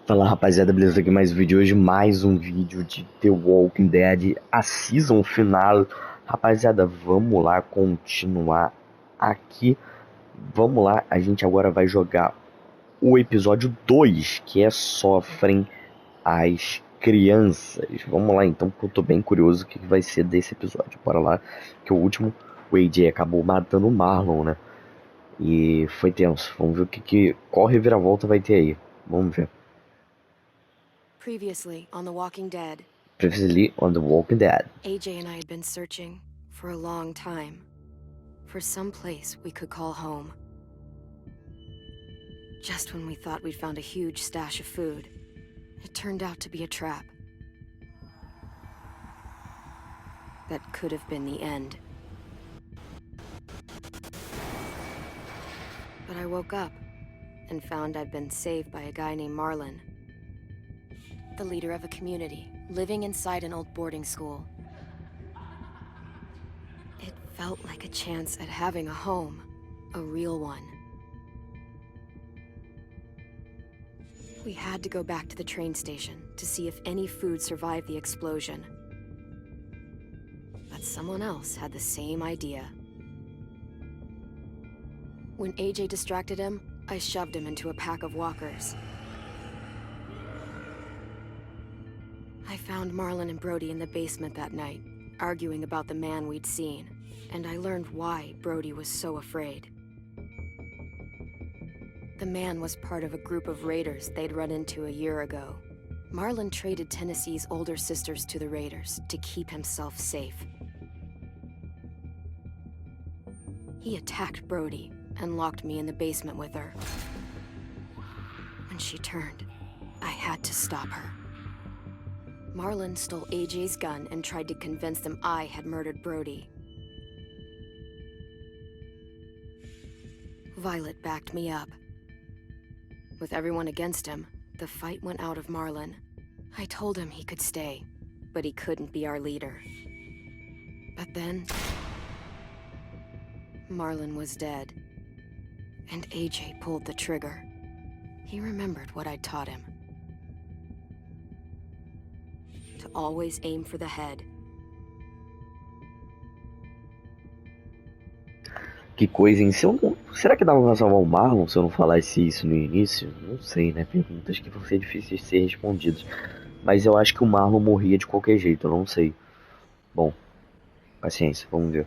Fala rapaziada, beleza? Aqui mais um vídeo hoje, mais um vídeo de The Walking Dead, a season final. Rapaziada, vamos lá continuar aqui. Vamos lá, a gente agora vai jogar o episódio 2, que é Sofrem as Crianças. Vamos lá então, porque eu tô bem curioso o que vai ser desse episódio. Bora lá, que o último, o AJ acabou matando o Marlon, né? E foi tenso. Vamos ver qual reviravolta vai ter aí. Vamos ver. Previously on The Walking Dead. Previously on The Walking Dead. AJ and I had been searching for a long time for some place we could call home. Just when we thought we'd found a huge stash of food, it turned out to be a trap. That could have been the end. But I woke up and found I'd been saved by a guy named Marlon. The leader of a community, living inside an old boarding school. It felt like a chance at having a home, a real one. We had to go back to the train station to see if any food survived the explosion. But someone else had the same idea. When AJ distracted him, I shoved him into a pack of walkers. I found Marlon and Brody in the basement that night, arguing about the man we'd seen, and I learned why Brody was so afraid. The man was part of a group of raiders they'd run into a year ago. Marlon traded Tennessee's older sisters to the raiders to keep himself safe. He attacked Brody and locked me in the basement with her. When she turned, I had to stop her. Marlon stole AJ's gun and tried to convince them I had murdered Brody. Violet backed me up. With everyone against him, the fight went out of Marlon. I told him he could stay, but he couldn't be our leader. But then, Marlon was dead, and AJ pulled the trigger. He remembered what I'd taught him. To always aim for the head. Que coisa, hein? Será que dava pra salvar o Marlon se eu não falasse isso no início? Não sei, né? Perguntas que vão ser difíceis de ser respondidas. Mas eu acho que o Marlon morria de qualquer jeito, eu não sei. Bom, paciência, vamos ver.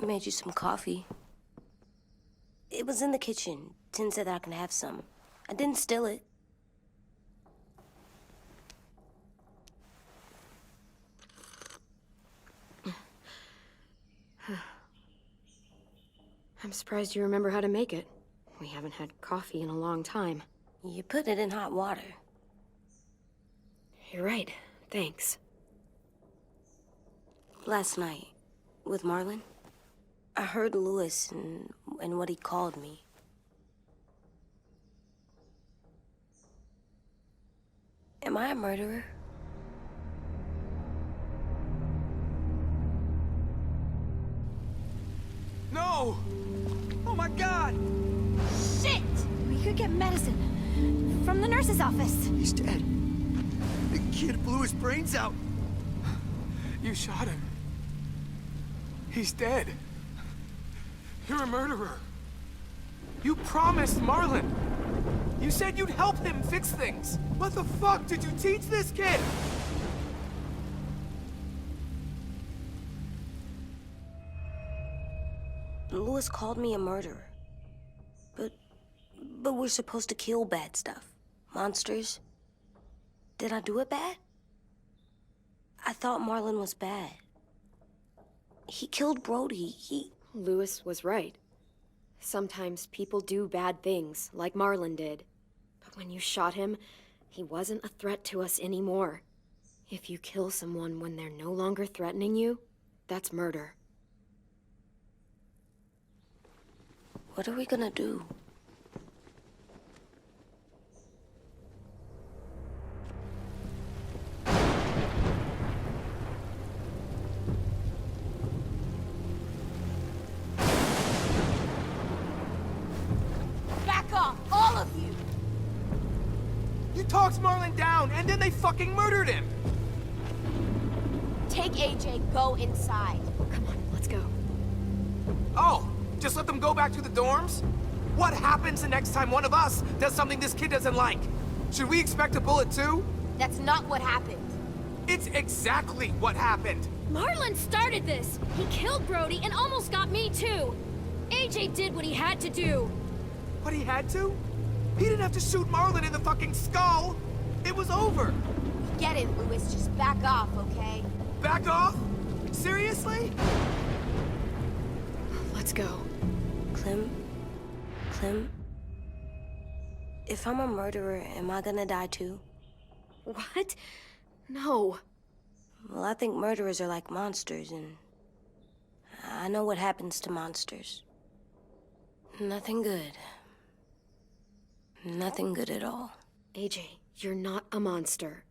Made you some coffee. It was in the kitchen. Tin said that I can have some. I didn't steal it. I'm surprised you remember how to make it. We haven't had coffee in a long time. You put it in hot water. You're right. Thanks. Last night, with Marlon, I heard Lewis and what he called me. Am I a murderer? No! Oh my God! Shit! We could get medicine from the nurse's office. He's dead. The kid blew his brains out. You shot him. He's dead. You're a murderer. You promised Marlon. You said you'd help him fix things. What the fuck did you teach this kid? Lewis called me a murderer. But we're supposed to kill bad stuff. Monsters. Did I do it bad? I thought Marlon was bad. He killed Brody. Lewis was right. Sometimes people do bad things, like Marlon did. But When you shot him, he wasn't a threat to us anymore. If you kill someone when they're no longer threatening you, that's murder. What are we gonna do? Back off, all of you! You talked Marlon down, and then they fucking murdered him! Take AJ, go inside. Come on, let's go. Oh, just let them go back to the dorms? What happens the next time one of us does something this kid doesn't like? Should we expect a bullet too? That's not what happened. It's exactly what happened. Marlon started this! He killed Brody and almost got me too! AJ did what he had to do! What, he had to? He didn't have to shoot Marlon in the fucking skull! It was over! Get it, Louis, just back off, okay? Back off? Seriously? Let's go. Clem? If I'm a murderer, am I gonna die too? What? No. Well, I think murderers are like monsters, and I know what happens to monsters. Nothing good. Nothing good at all. AJ, you're not a monster.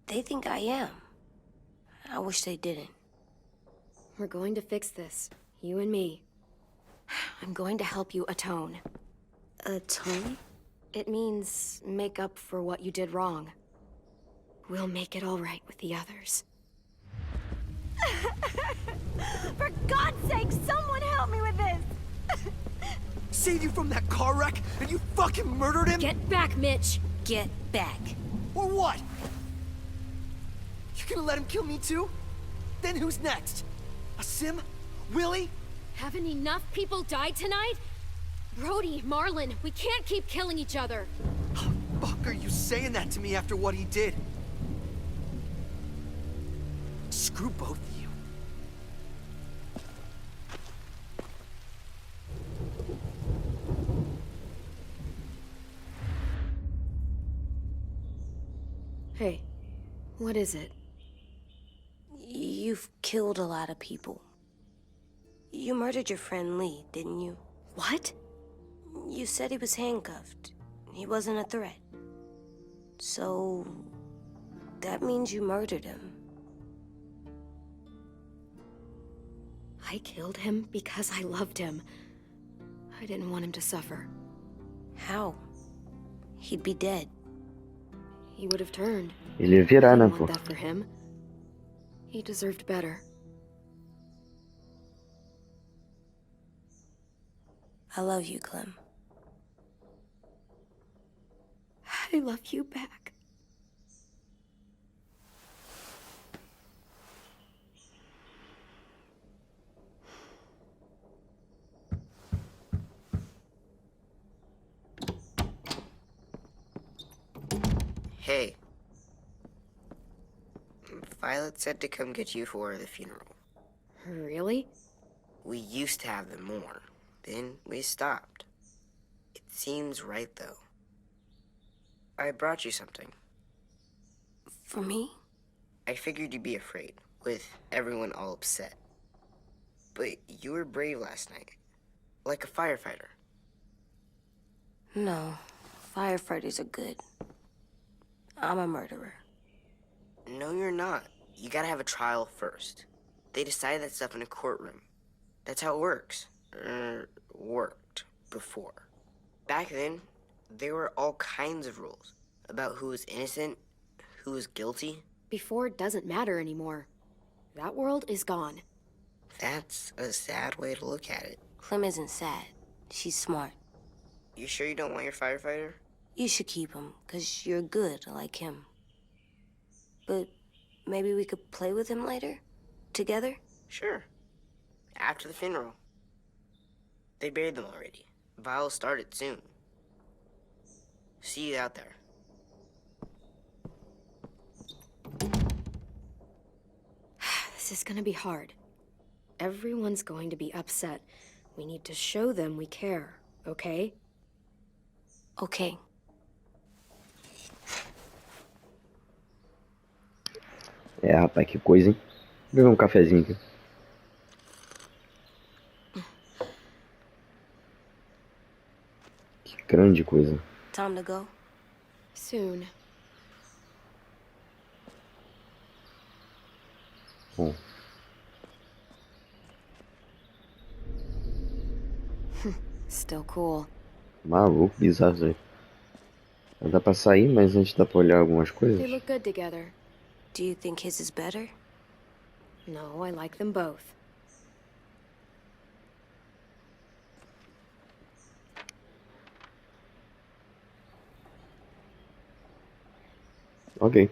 They think I am. I wish they didn't. We're going to fix this. You and me. I'm going to help you atone. Atone? It means make up for what you did wrong. We'll make it all right with the others. For God's sake, someone help me with this! Saved you from that car wreck, and you fucking murdered him? Get back, Mitch! Get back. Or what? You gonna let him kill me too? Then who's next? A Sim? Willie? Haven't enough people died tonight? Brody, Marlon, we can't keep killing each other. How the fuck are you saying that to me after what he did? Screw both of you. Hey, what is it? You've killed a lot of people. You murdered your friend Lee, didn't you? What? You said he was handcuffed. He wasn't a threat. So, that means you murdered him. I killed him because I loved him. I didn't want him to suffer. How? He'd be dead. He would have turned. Ele ia virar, I né, didn't pô? want that for him. He deserved better. I love you, Clem. I love you back. Hey. Violet said to come get you for the funeral. Really? We used to have them more. Then we stopped. It seems right, though. I brought you something. For me? I figured you'd be afraid, with everyone all upset. But you were brave last night. Like a firefighter. No. Firefighters are good. I'm a murderer. No, you're not. You gotta have a trial first. They decide that stuff in a courtroom. That's how it works. Worked before. Back then, there were all kinds of rules about who was innocent, who was guilty. Before doesn't matter anymore. That world is gone. That's a sad way to look at it. Clem isn't sad. She's smart. You sure you don't want your firefighter? You should keep him, 'cause you're good like him. But maybe we could play with him later? Together? Sure. After the funeral. They buried them already. Viol'll start it soon. See you out there. This is gonna be hard. Everyone's going to be upset. We need to show them we care, okay? Okay. É, rapaz, que coisa, hein? Vou beber um cafezinho aqui. Que grande coisa. Time to go? Soon. Bom. Still cool. Maluco, bizarro isso aí. Dá pra sair, mas antes dá pra olhar algumas coisas. They look good together. Do you think his is better? No, I like them both. Ok.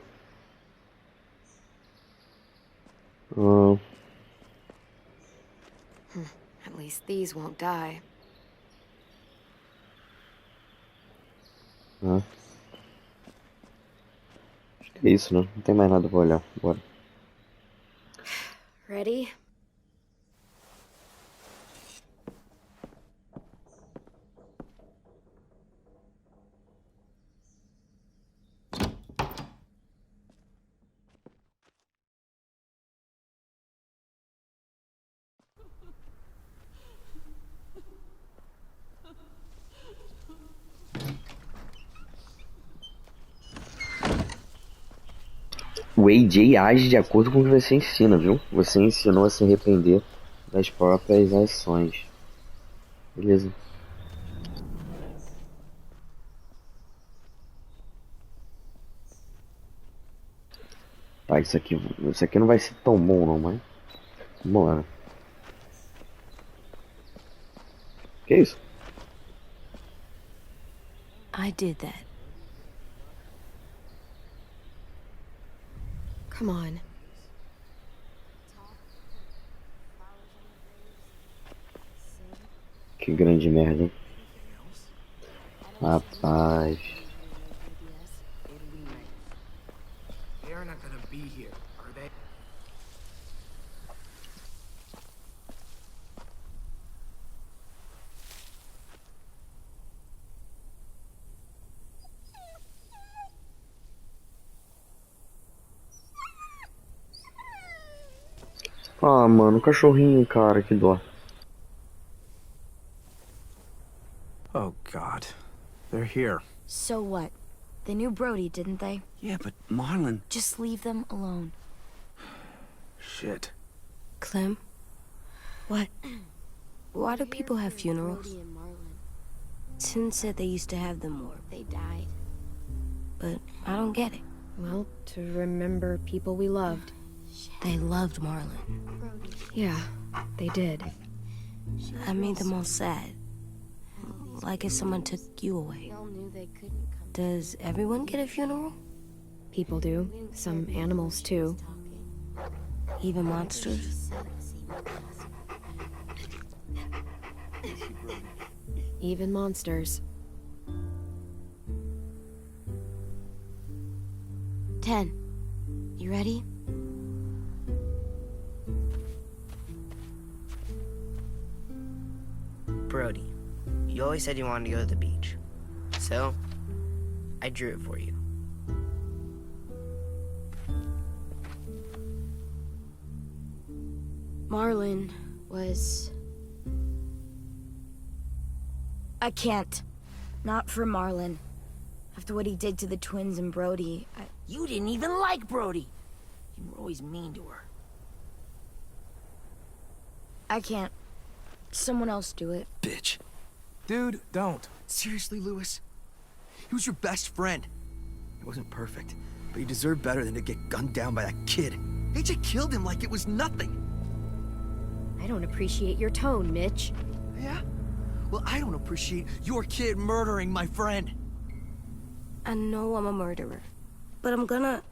At least these won't die. Acho que é isso, né? Não tem mais nada pra olhar. Bora. Ready? O AJ age de acordo com o que você ensina, viu? Você ensinou a se arrepender das próprias ações. Beleza. Tá, isso aqui não vai ser tão bom não, mas... Vamos lá. Que isso? I did that. Come on. Que grande merda, hein? Rapaz. They're not gonna be here, are they? Ah, mano, cachorrinho, cara, que dó. Oh, God. They're here. So what? They knew Brody, didn't they? Yeah, but Marlon... Just leave them alone. Shit. Clem? What? Why do people have funerals? Brody and Marlon. Tin said they used to have them more, They died. but I don't get it. Well, to remember people we loved. They loved Marlon. Yeah, they did. I made them all sad. Like if someone took you away. all knew they couldn't come. Does everyone get a funeral? People do. Some animals, too. Even monsters? Even monsters. 10. You ready? Brody, you always said you wanted to go to the beach. So, I drew it for you. Marlon was... I can't. Not for Marlon. After what he did to the twins and Brody, You didn't even like Brody. You were always mean to her. I can't. Someone else do it. Bitch. Dude, don't. Seriously, Lewis? He was your best friend. He wasn't perfect, but you deserve better than to get gunned down by that kid. AJ killed him like it was nothing. I don't appreciate your tone, Mitch. Yeah? Well, I don't appreciate your kid murdering my friend. I know I'm a murderer, but I'm gonna,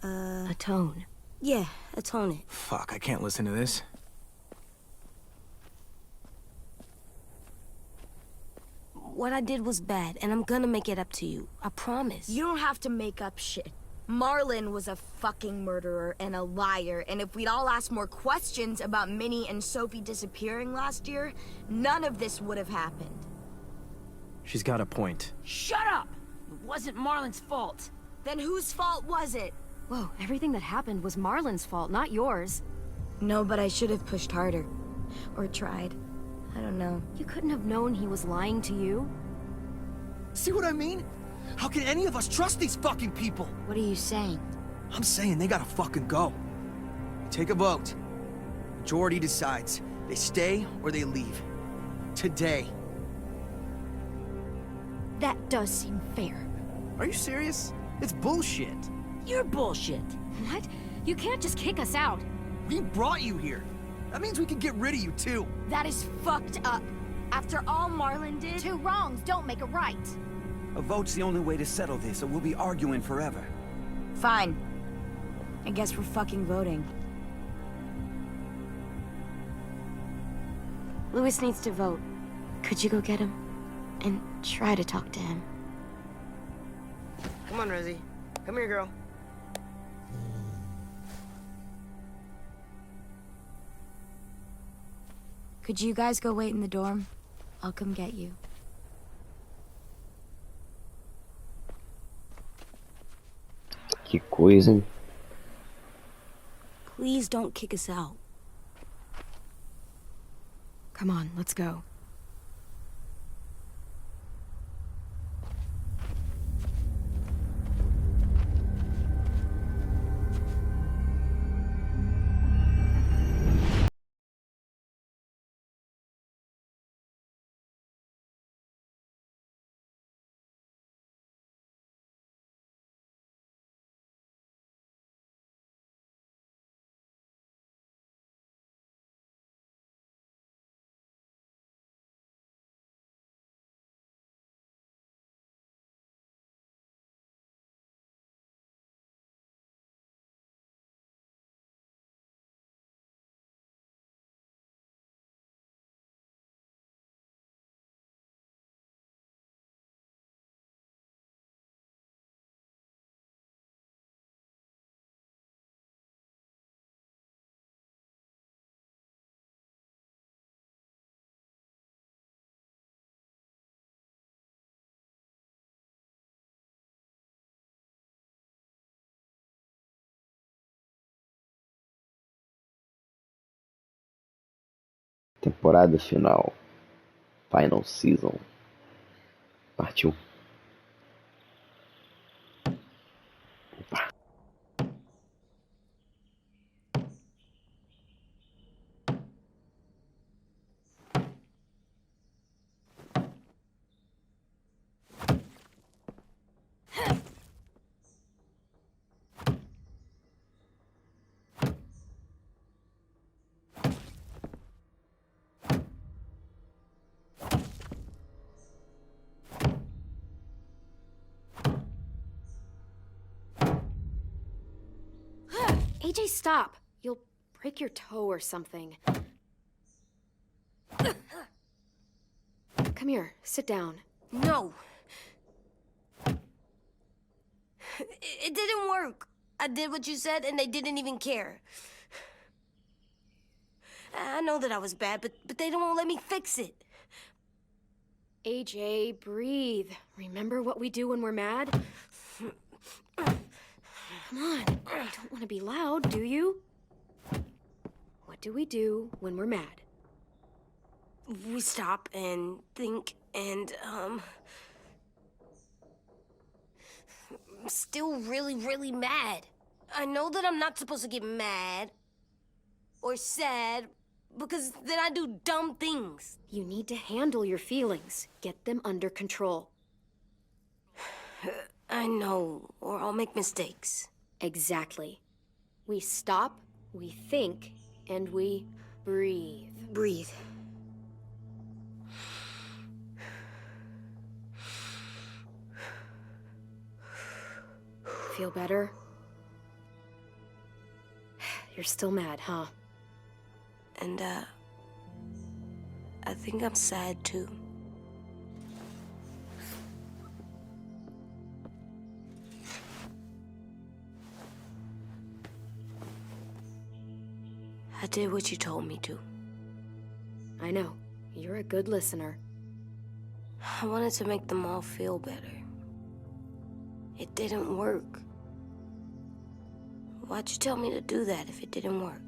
Atone. yeah, atone it. Fuck, I can't listen to this. What I did was bad, and I'm gonna make it up to you. I promise. You don't have to make up shit. Marlon was a fucking murderer and a liar, and if we'd all asked more questions about Minnie and Sophie disappearing last year, none of this would have happened. She's got a point. Shut up! It wasn't Marlon's fault. Then whose fault was it? Whoa, everything that happened was Marlon's fault, not yours. No, but I should have pushed harder. Or tried. I don't know. You couldn't have known he was lying to you. See what I mean? How can any of us trust these fucking people? What are you saying? I'm saying they gotta fucking go. Take a vote. Majority decides. They stay or they leave. Today. That does seem fair. Are you serious? It's bullshit. You're bullshit. What? You can't just kick us out. We brought you here. That means we can get rid of you too. That is fucked up. After all Marlon did... Two wrongs don't make a right. A vote's the only way to settle this, or we'll be arguing forever. Fine. I guess we're fucking voting. Louis needs to vote. Could you go get him? And try to talk to him. Come on, Rosie. Come here, girl. Could you guys go wait in the dorm? I'll come get you. Que coisa, hein? Please don't kick us out. Come on, let's go. Temporada final. Final Season. Partiu. Opa. AJ, stop. You'll break your toe or something. Come here, sit down. No. It didn't work. I did what you said, and they didn't even care. I know that I was bad, but they don't let me fix it. AJ, breathe. Remember what we do when we're mad? Come on, you don't want to be loud, do you? What do we do when we're mad? We stop and think and, I'm still really, really mad. I know that I'm not supposed to get mad or sad because then I do dumb things. You need to handle your feelings. Get them under control. I know, or I'll make mistakes. Exactly. We stop, we think, and we breathe. Breathe. Feel better? You're still mad, huh? And, I think I'm sad, too. I did what you told me to. I know. You're a good listener. I wanted to make them all feel better. It didn't work. Why'd you tell me to do that if it didn't work?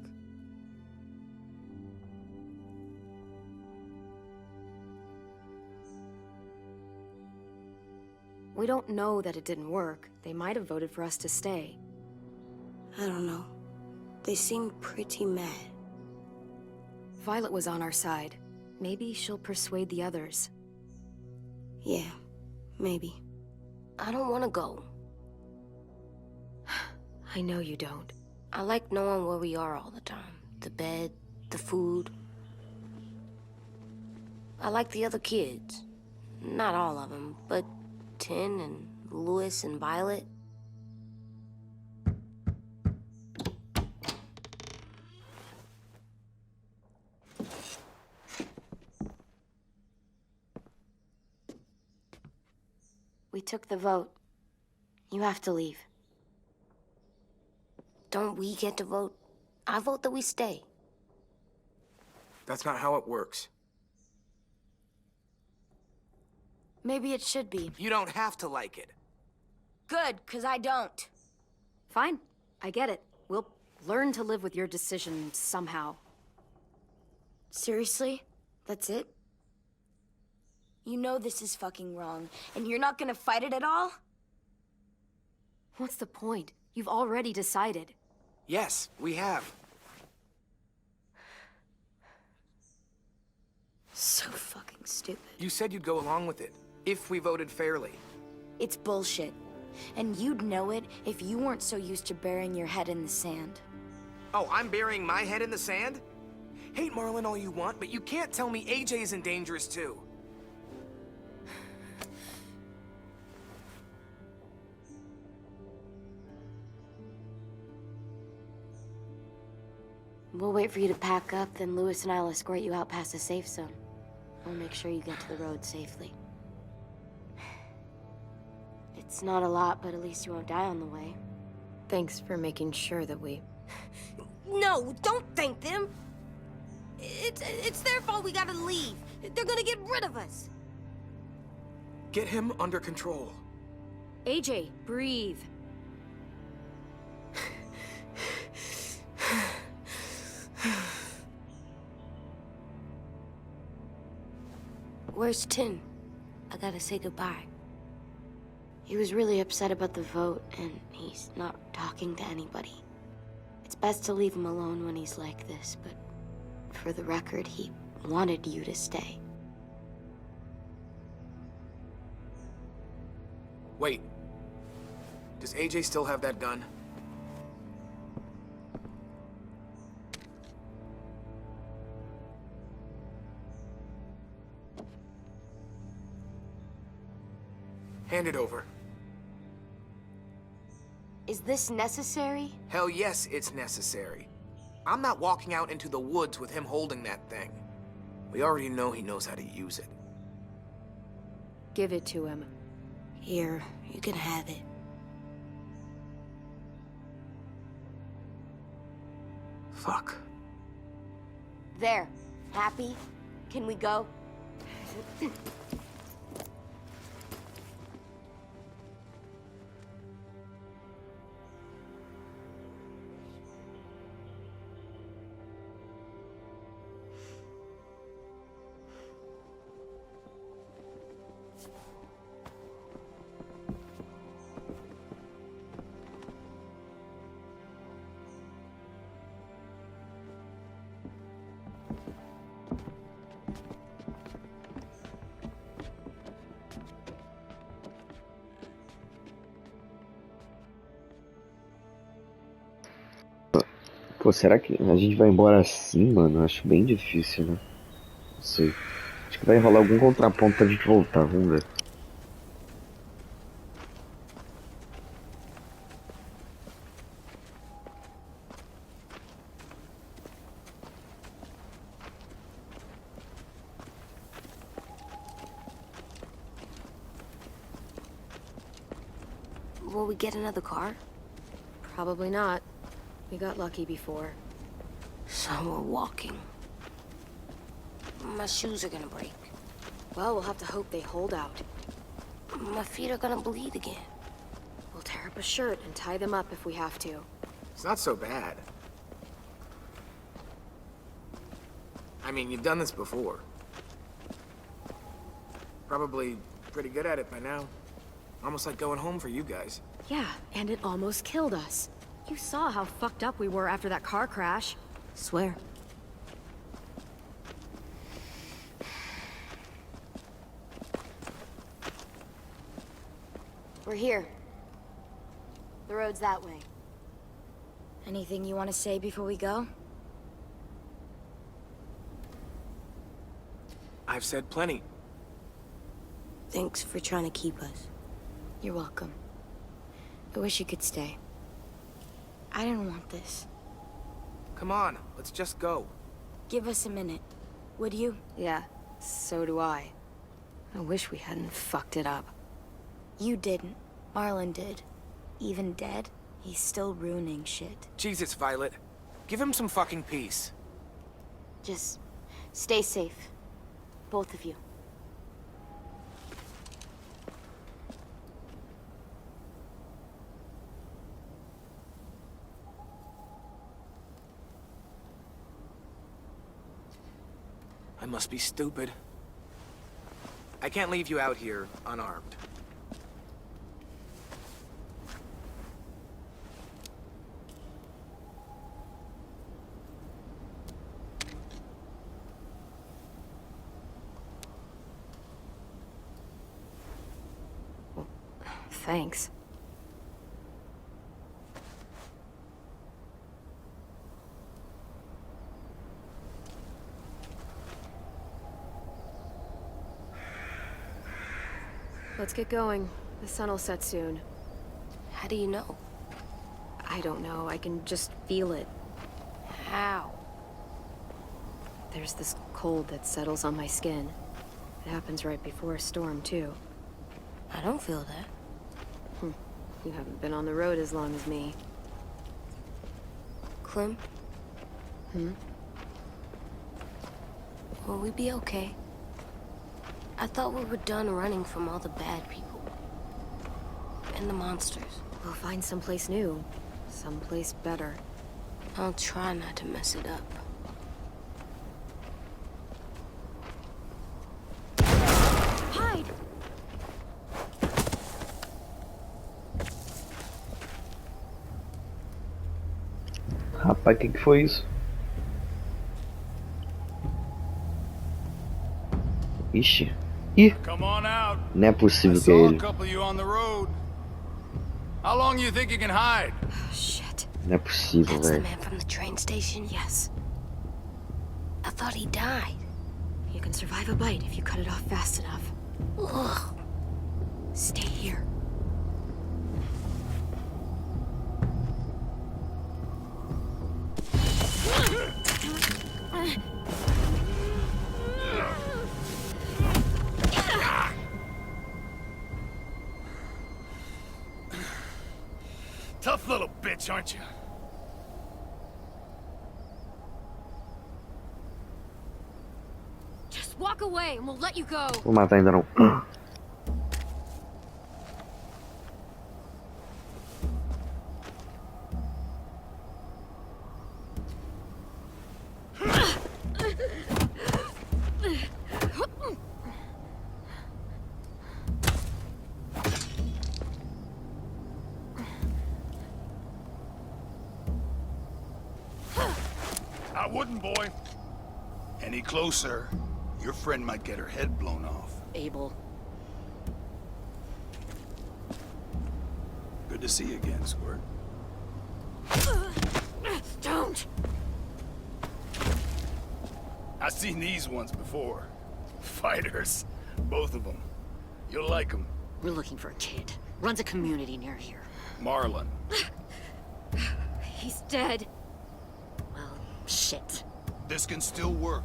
We don't know that it didn't work. They might have voted for us to stay. I don't know. They seemed pretty mad. Violet was on our side. Maybe she'll persuade the others. Yeah, maybe. I don't want to go. I know you don't. I like knowing where we are all the time. The bed, the food. I like the other kids. Not all of them, but Tin and Louis and Violet. We took the vote. You have to leave. Don't we get to vote? I vote that we stay. That's not how it works. Maybe it should be. You don't have to like it. Good, because I don't. Fine. I get it. We'll learn to live with your decision somehow. Seriously? That's it? You know this is fucking wrong, and you're not gonna fight it at all? What's the point? You've already decided. Yes, we have. So fucking stupid. You said you'd go along with it, if we voted fairly. It's bullshit. And you'd know it if you weren't so used to burying your head in the sand. Oh, I'm burying my head in the sand? Hate Marlin all you want, but you can't tell me AJ isn't dangerous too. We'll wait for you to pack up, then Louis and I'll escort you out past the safe zone. We'll make sure you get to the road safely. It's not a lot, but at least you won't die on the way. Thanks for making sure that we... No, don't thank them. It's their fault we gotta leave. They're gonna get rid of us. Get him under control. AJ, breathe. Where's Tin? I gotta say goodbye. He was really upset about the vote, and he's not talking to anybody. It's best to leave him alone when he's like this, but for the record, he wanted you to stay. Wait. Does AJ still have that gun? Hand it over. Is this necessary? Hell yes, it's necessary. I'm not walking out into the woods with him holding that thing. We already know he knows how to use it. Give it to him. Here, you can have it. Fuck. There. Happy? Can we go? Pô, será que a gente vai embora assim, mano? Acho bem difícil, né? Não sei. Acho que vai rolar algum contraponto pra gente voltar, vamos ver. Will we get another car? Probably not. We got lucky before. So we're walking. My shoes are gonna break. Well, we'll have to hope they hold out. My feet are gonna bleed again. We'll tear up a shirt and tie them up if we have to. It's not so bad. I mean, you've done this before. Probably pretty good at it by now. Almost like going home for you guys. Yeah, and it almost killed us. You saw how fucked up we were after that car crash. Swear. We're here. The road's that way. Anything you want to say before we go? I've said plenty. Thanks for trying to keep us. You're welcome. I wish you could stay. I didn't want this. Come on, let's just go. Give us a minute, would you? Yeah, so do I. I wish we hadn't fucked it up. You didn't. Marlon did. Even dead, he's still ruining shit. Jesus, Violet. Give him some fucking peace. Just stay safe. Both of you. I must be stupid. I can't leave you out here unarmed. Thanks. Let's get going. The sun'll set soon. How do you know? I don't know. I can just feel it. How? There's this cold that settles on my skin. It happens right before a storm, too. I don't feel that. You haven't been on the road as long as me. Clem? Will we be okay? I thought we were done running from all the bad people. And the monsters. We'll find someplace new. Someplace better. I'll try not to mess it up. Hide! Rapaz, que foi isso? Ixi. Ih! Come on out. Não é I possível que é saw a ele. couple of you on the road. How long you think you can hide? Shit. Não é possível, That's the velho. man from the train station? Yes. I thought he died. You can survive a bite if you cut it off fast enough. Ugh. Stay here. Tough little bitch, aren't you? Just walk away and we'll let you go. Vou matar ainda não. I wouldn't, boy. Any closer, your friend might get her head blown off. Abel. Good to see you again, Squirt. Don't! I've seen these ones before. Fighters. Both of them. You'll like them. We're looking for a kid. Runs a community near here. Marlon. He's dead. Well, shit. This can still work.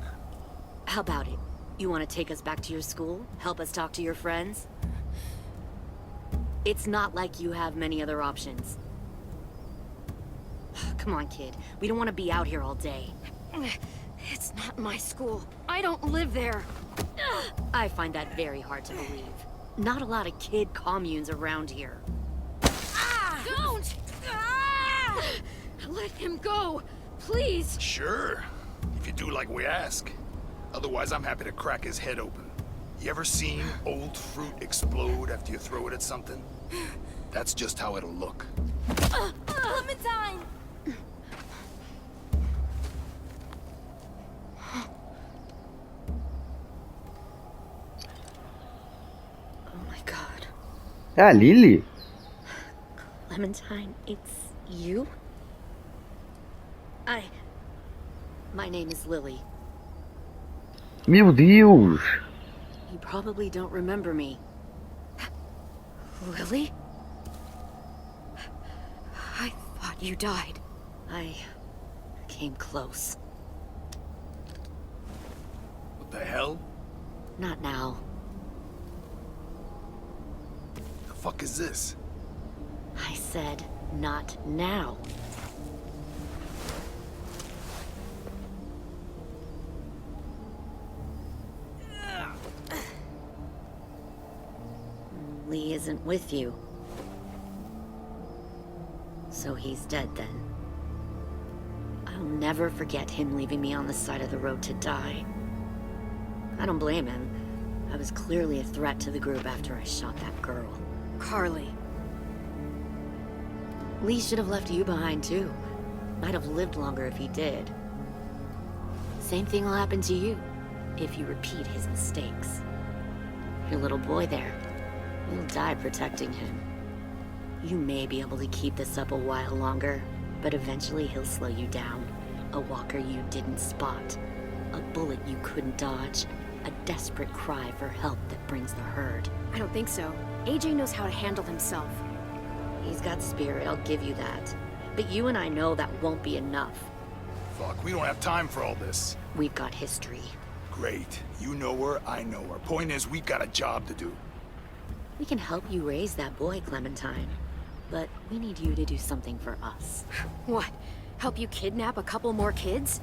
How about it? You want to take us back to your school? Help us talk to your friends? It's not like you have many other options. Come on, kid. We don't want to be out here all day. It's not my school. I don't live there. I find that very hard to believe. Not a lot of kid communes around here. Don't! Let him go! Please! Sure, if you do like we ask. Otherwise, I'm happy to crack his head open. You ever seen old fruit explode after you throw it at something? That's just how it'll look. Clementine! Oh my god. É a Lily? Clementine, it's you? My name is Lily. Meu Deus! You probably don't remember me. Lily? I thought you died. I came close. What the hell? Not now. The fuck is this? I said, not now. Lee isn't with you. So he's dead then. I'll never forget him leaving me on the side of the road to die. I don't blame him. I was clearly a threat to the group after I shot that girl. Carly. Lee should have left you behind too. Might have lived longer if he did. Same thing will happen to you, if you repeat his mistakes. Your little boy there, you'll die protecting him. You may be able to keep this up a while longer, but eventually he'll slow you down. A walker you didn't spot. A bullet you couldn't dodge. A desperate cry for help that brings the herd. I don't think so. AJ knows how to handle himself. He's got spirit, I'll give you that. But you and I know that won't be enough. Fuck, we don't have time for all this. We've got history. Great. You know her, I know her. Point is, we've got a job to do. We can help you raise that boy, Clementine. But we need you to do something for us. What? Help you kidnap a couple more kids?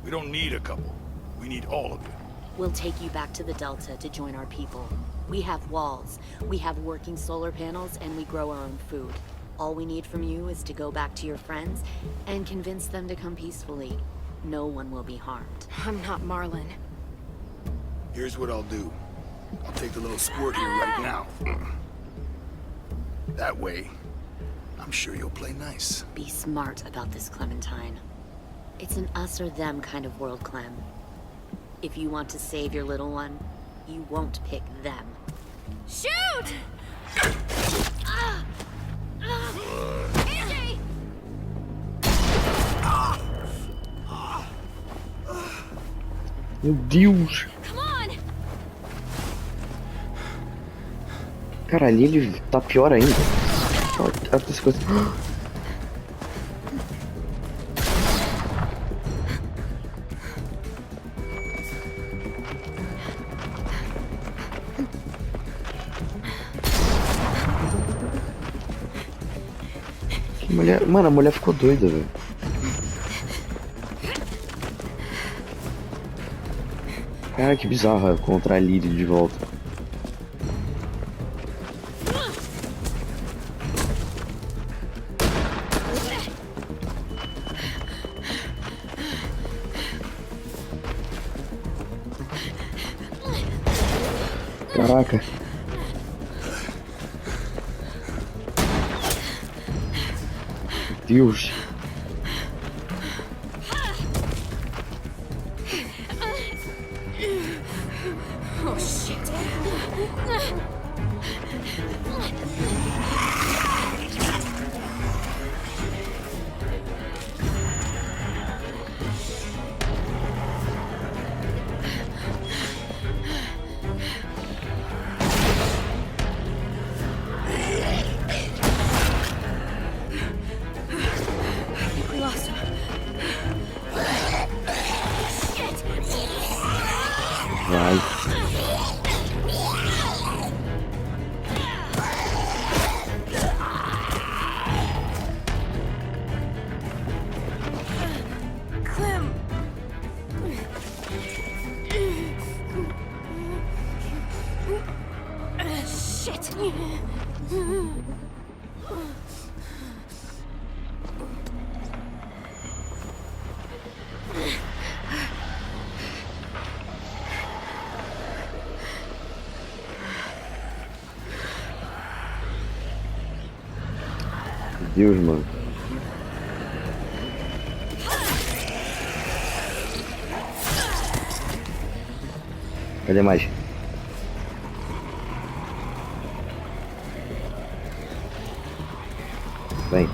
We don't need a couple. We need all of it. We'll take you back to the Delta to join our people. We have walls, we have working solar panels, and we grow our own food. All we need from you is to go back to your friends and convince them to come peacefully. No one will be harmed. I'm not Marlon. Here's what I'll do. I'll take the little squirt here right now. That way, I'm sure you'll play nice. Be smart about this, Clementine. It's an us or them kind of world, Clem. If you want to save your little one, you won't pick them. Shoot! AJ! Meu Deus! Come on! Cara, ali ele tá pior ainda. Olha essas coisas. Que mulher... Mano, a mulher ficou doida, velho. Cara, que bizarro encontrar a Lily de volta. Caraca. Deus. Oh, shit. Deus, mano. Cadê mais? Vem.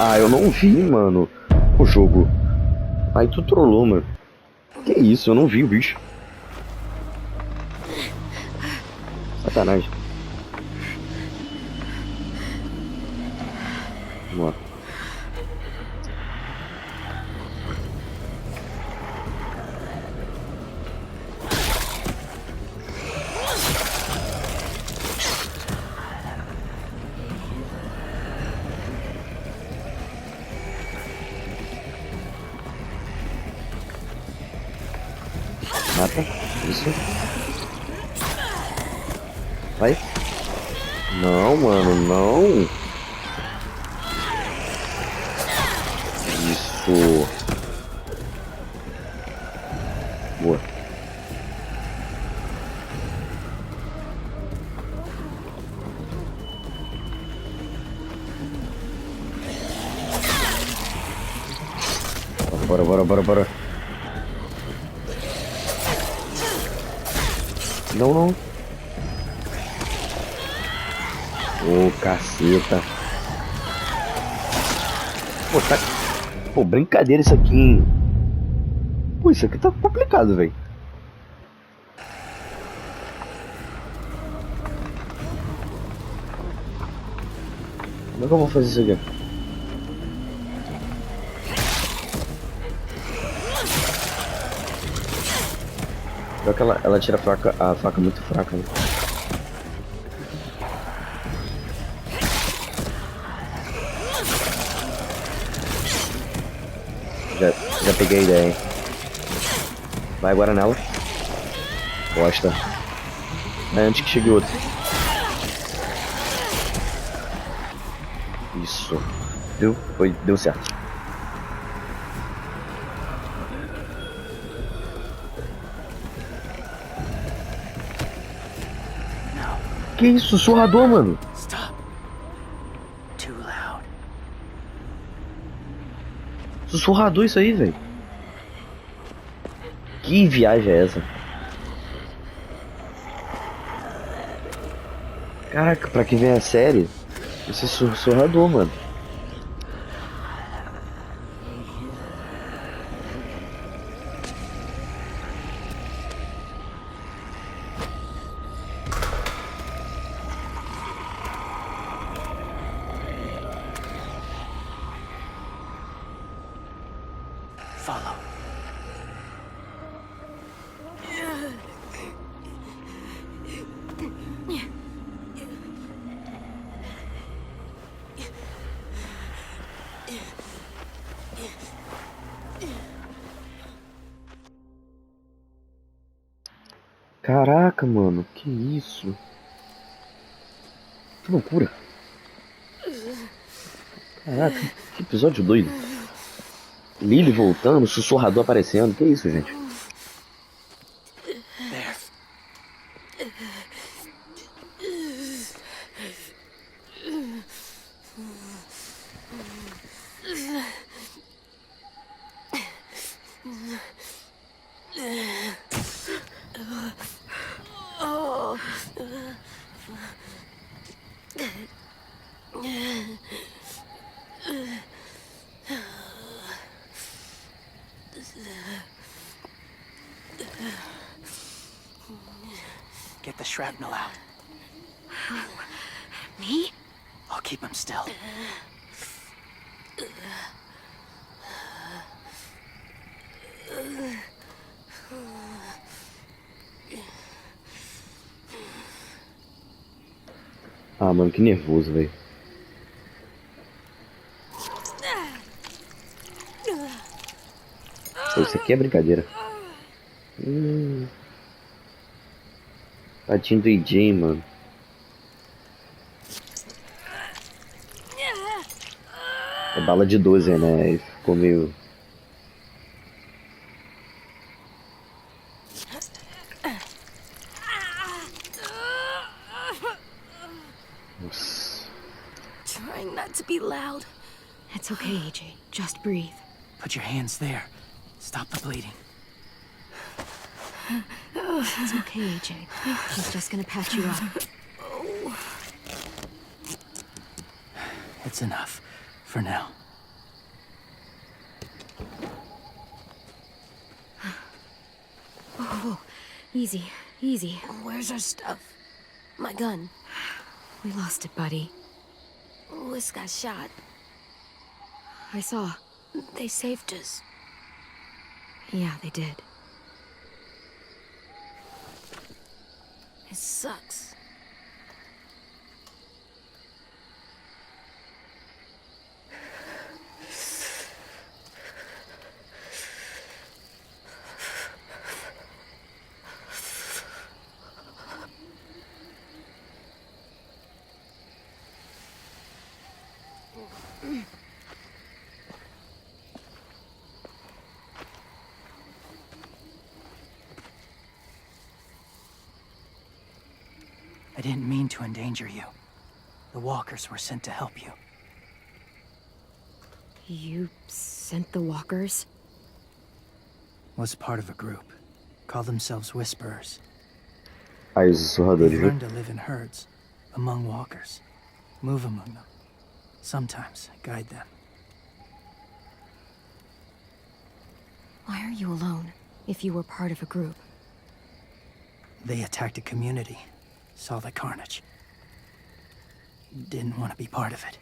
Ah, eu não vi, mano, o jogo. Aí tu trollou, mano. Que isso, eu não vi o bicho. Sacanagem. Vamos lá. Mata. Isso. Vai. Não, mano, não. Isso. Boa. Bora. Não. Ô, caceta. Pô, tá... Pô, brincadeira isso aqui, hein? Pô, isso aqui tá complicado, velho. Como é que eu vou fazer isso aqui? Pior que ela tira a faca muito fraca, né? Já peguei a ideia, hein? Vai agora nela. Bosta. Antes que chegue outro. Isso. Deu certo. Que isso, sussurrador, mano? Stop. Too loud. Sussurrador isso aí, velho. Que viagem é essa? Caraca, pra quem vem a série, esse é sussurrador, mano. Follow. Caraca, mano, que isso? Que loucura. Caraca, que episódio doido. Lily voltando, sussurrador aparecendo. Que isso, gente? Get the shrapnel out. Me? I'll keep him still. Ah, mano, que nervoso, velho. Isso aqui é brincadeira. Tadinho do AJ, mano. É bala de 12, né? Ficou meio... not to be loud. It's okay, AJ. Just breathe. Put your hands there. Stop the bleeding. It's okay, AJ. He's just gonna patch you up. It's enough. For now. Oh, easy, easy. Where's our stuff? My gun. We lost it, buddy. Louis got shot. I saw. They saved us. Yeah, they did. It sucks. I didn't mean to endanger you. The walkers were sent to help you. You sent the walkers? Was part of a group. Call themselves Whisperers. Aí os sussurradores, They viu? learn to live in herds, among walkers. Move among them. Sometimes guide them. Why are you alone, if you were part of a group? They attacked a community. Saw the carnage. Didn't want to be part of it.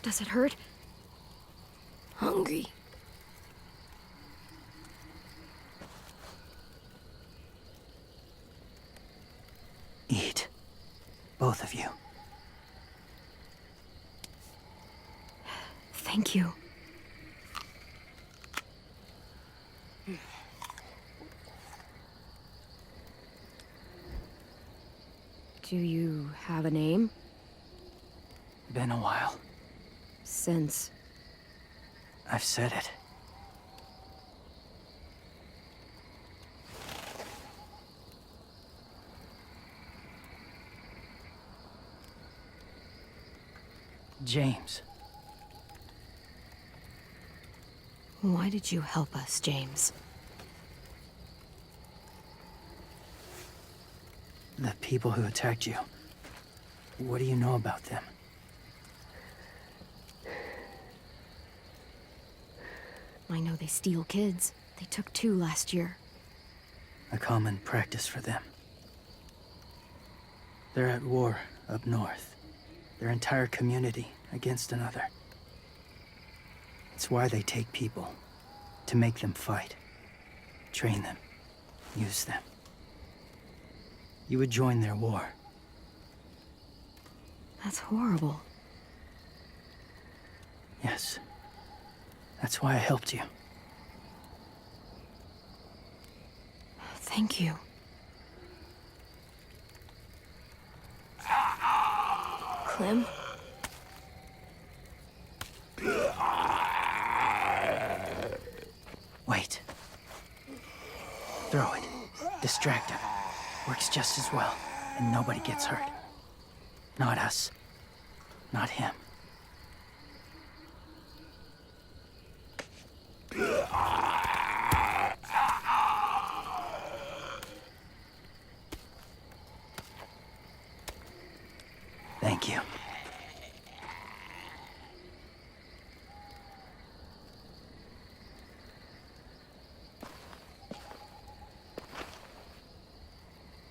Does it hurt? Hungry. Eat. Both of you. Thank you. Do you have a name? Been a while. Since... I've said it. James. Why did you help us, James? The people who attacked you. What do you know about them? I know they steal kids. They took 2 last year. A common practice for them. They're at war up north. Their entire community against another. It's why they take people. To make them fight. Train them. Use them. You would join their war. That's horrible. Yes. That's why I helped you. Thank you. Clem? Wait. Throw it. Distract him. Works just as well, and nobody gets hurt. Not us. Not him. Thank you.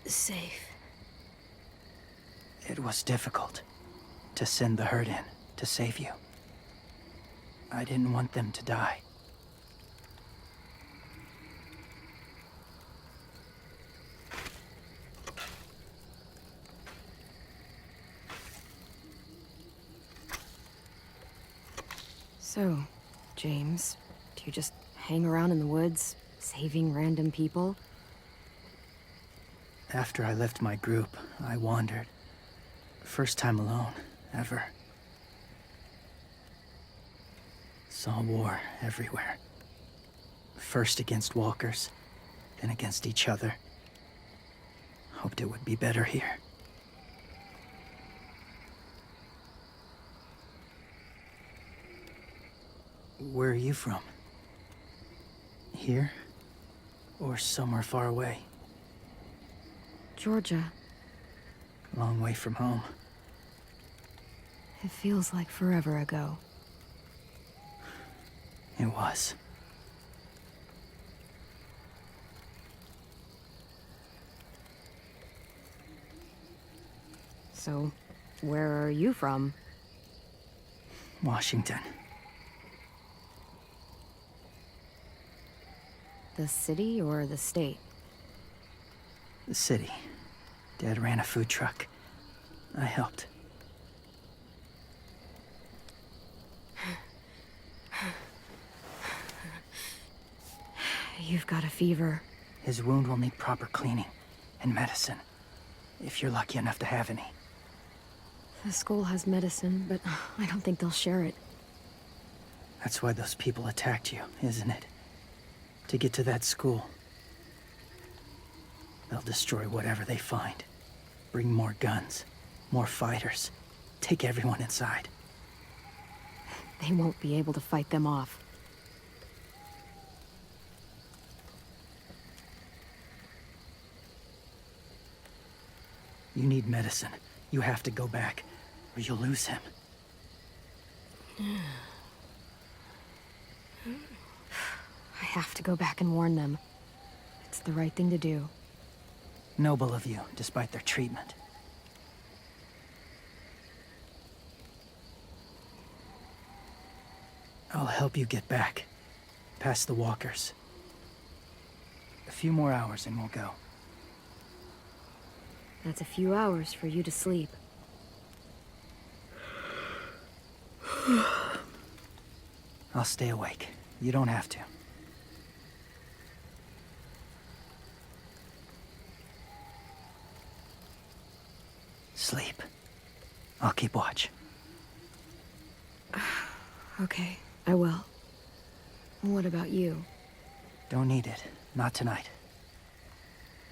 Safe. It was difficult to send the herd in to save you. I didn't want them to die. So, James, do you just hang around in the woods, saving random people? After I left my group, I wandered. First time alone, ever. Saw war everywhere. First against walkers, then against each other. Hoped it would be better here. Where are you from? Here? Or somewhere far away? Georgia. Long way from home. It feels like forever ago. It was. So, where are you from? Washington. The city or the state? The city. Dad ran a food truck. I helped. You've got a fever. His wound will need proper cleaning and medicine, if you're lucky enough to have any. The school has medicine, but I don't think they'll share it. That's why those people attacked you, isn't it? To get to that school. They'll destroy whatever they find. Bring more guns, more fighters. Take everyone inside. They won't be able to fight them off. You need medicine. You have to go back, or you'll lose him. I have to go back and warn them. It's the right thing to do. Noble of you, despite their treatment. I'll help you get back, past the walkers. A few more hours and we'll go. That's a few hours for you to sleep. I'll stay awake. You don't have to. Sleep. I'll keep watch. Okay, I will. What about you? Don't need it. Not tonight.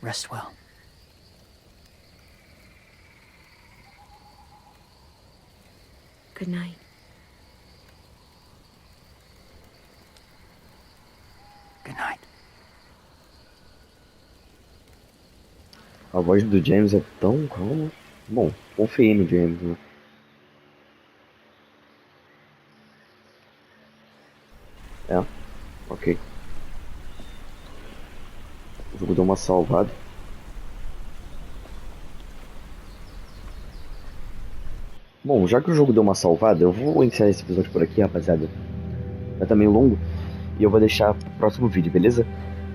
Rest well. Good night. Good night. A voz do James é tão calma. Bom, confiei no James, né? É, ok. O jogo deu uma salvada. Bom, já que o jogo deu uma salvada, eu vou encerrar esse episódio por aqui, rapaziada. Já tá meio longo. E eu vou deixar pro próximo vídeo, beleza?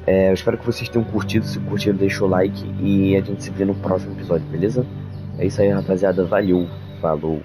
Eu espero que vocês tenham curtido. Se curtiram, deixa o like. E a gente se vê no próximo episódio, beleza? É isso aí, rapaziada. Valeu. Falou.